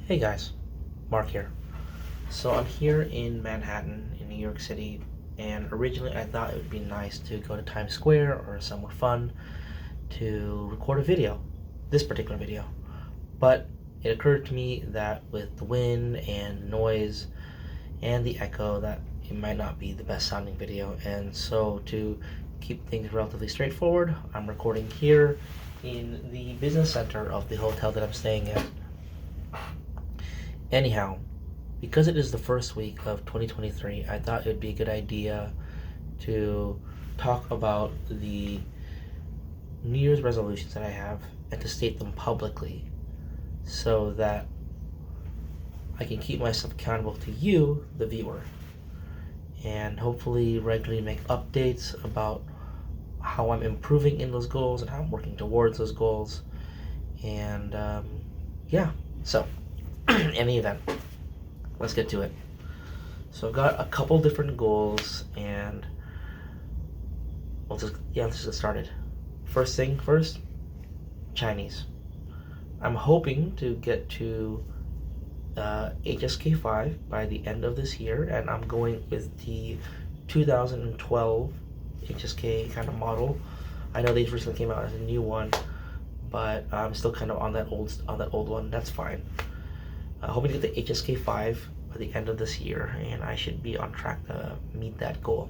Hey guys, Mark here. So I'm here in Manhattan, in New York City, and originally I thought it would be nice to go to Times Square or somewhere fun to record a video, this particular video. But it occurred to me that with the wind and noise and the echo that it might not be the best sounding video, and so to keep things relatively straightforward, I'm recording here in the business center of the hotel that I'm staying at. Anyhow, because it is the first week of 2023, I thought it would be a good idea to talk about the New Year's resolutions that I have and to state them publicly so that I can keep myself accountable to you, the viewer, and hopefully regularly make updates about how I'm improving in those goals and how I'm working towards those goals. And yeah, so in the event, let's get to it. So I've got a couple different goals, and let's just get started. First thing first, Chinese. I'm hoping to get to HSK5 by the end of this year, and I'm going with the 2012 HSK kind of model. I know they recently came out as a new one, but I'm still kind of on that old one. That's fine. Hoping to get the HSK5 by the end of this year, and I should be on track to meet that goal.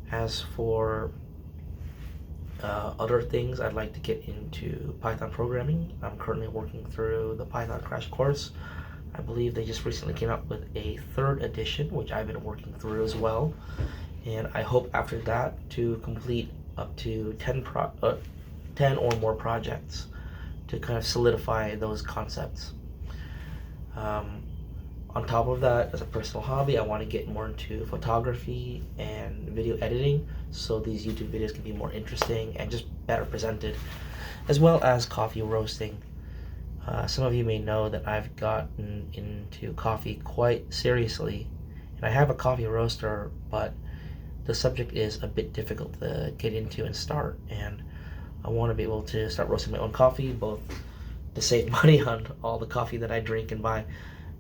As for other things, I'd like to get into Python programming. I'm currently working through the Python crash course. I believe they just recently came out with a third edition, which I've been working through as well. And I hope after that to complete up to 10 or more projects to kind of solidify those concepts. On top of that, as a personal hobby, I want to get more into photography and video editing so these YouTube videos can be more interesting and just better presented, as well as coffee roasting. Some of you may know that I've gotten into coffee quite seriously, and I have a coffee roaster, but the subject is a bit difficult to get into and start, and I want to be able to start roasting my own coffee, both to save money on all the coffee that I drink and buy,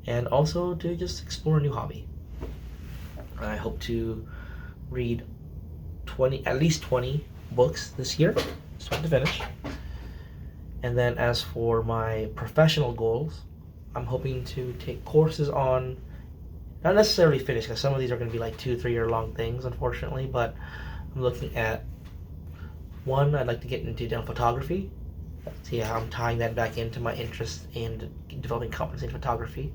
and also to just explore a new hobby. I hope to read at least 20 books this year, start to finish. And then as for my professional goals, I'm hoping to take courses on, not necessarily finish, because some of these are going to be like 2-3 year long things, unfortunately, but I'm looking at one, I'd like to get into digital photography. See how I'm tying that back into my interest in developing competence in photography.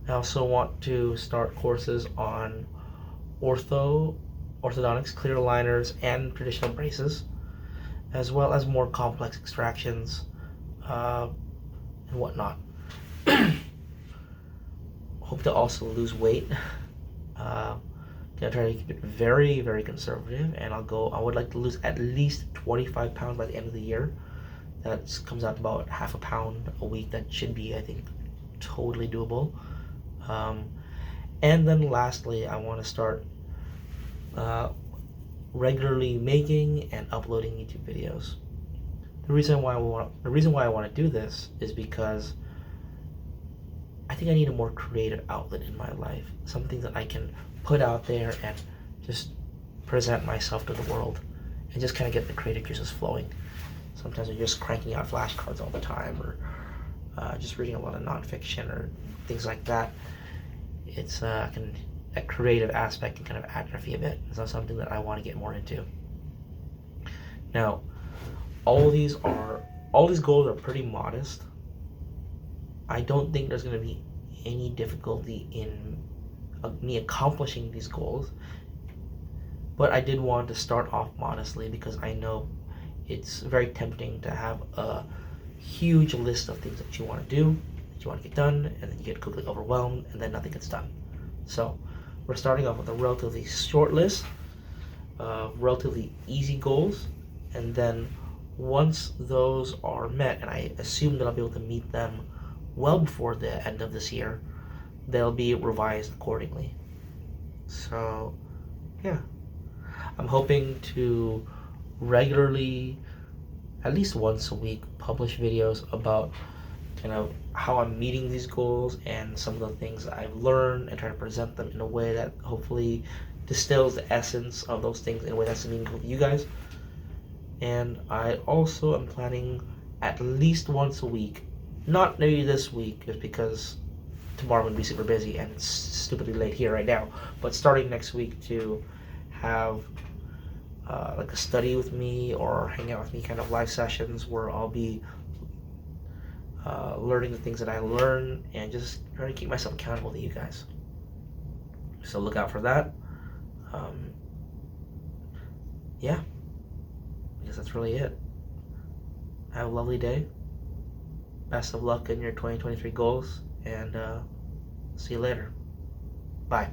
I also want to start courses on orthodontics, clear aligners, and traditional braces, as well as more complex extractions and whatnot. Hope to also lose weight. Gonna try to keep it very, very conservative, and I would like to lose at least 25 pounds by the end of the year. That comes out to about half a pound a week. That should be, I think, totally doable. And then lastly, I want to start regularly making and uploading YouTube videos. The reason why I want to do this is because I think I need a more creative outlet in my life, something that I can put out there and just present myself to the world, and just kind of get the creative juices flowing. Sometimes I'm just cranking out flashcards all the time, or just reading a lot of nonfiction or things like that. It's that creative aspect can kind of atrophy a bit. It's not something that I want to get more into. Now, all these goals are pretty modest. I don't think there's going to be any difficulty in me accomplishing these goals, but I did want to start off modestly because I know it's very tempting to have a huge list of things that you want to do, that you want to get done, and then you get quickly overwhelmed, and then nothing gets done. So we're starting off with a relatively short list of relatively easy goals, and then once those are met, and I assume that I'll be able to meet them well before the end of this year, they'll be revised accordingly. So yeah, I'm hoping to regularly, at least once a week, publish videos about kind of how I'm meeting these goals and some of the things that I've learned, and try to present them in a way that hopefully distills the essence of those things in a way that's meaningful to you guys. And I also am planning at least once a week, not maybe this week, just because tomorrow I'm gonna be super busy and it's stupidly late here right now, but starting next week to have like a study with me or hang out with me kind of live sessions where I'll be learning the things that I learn and just trying to keep myself accountable to you guys. So look out for that. Yeah, I guess that's really it. Have a lovely day. Best of luck in your 2023 goals, and see you later. Bye.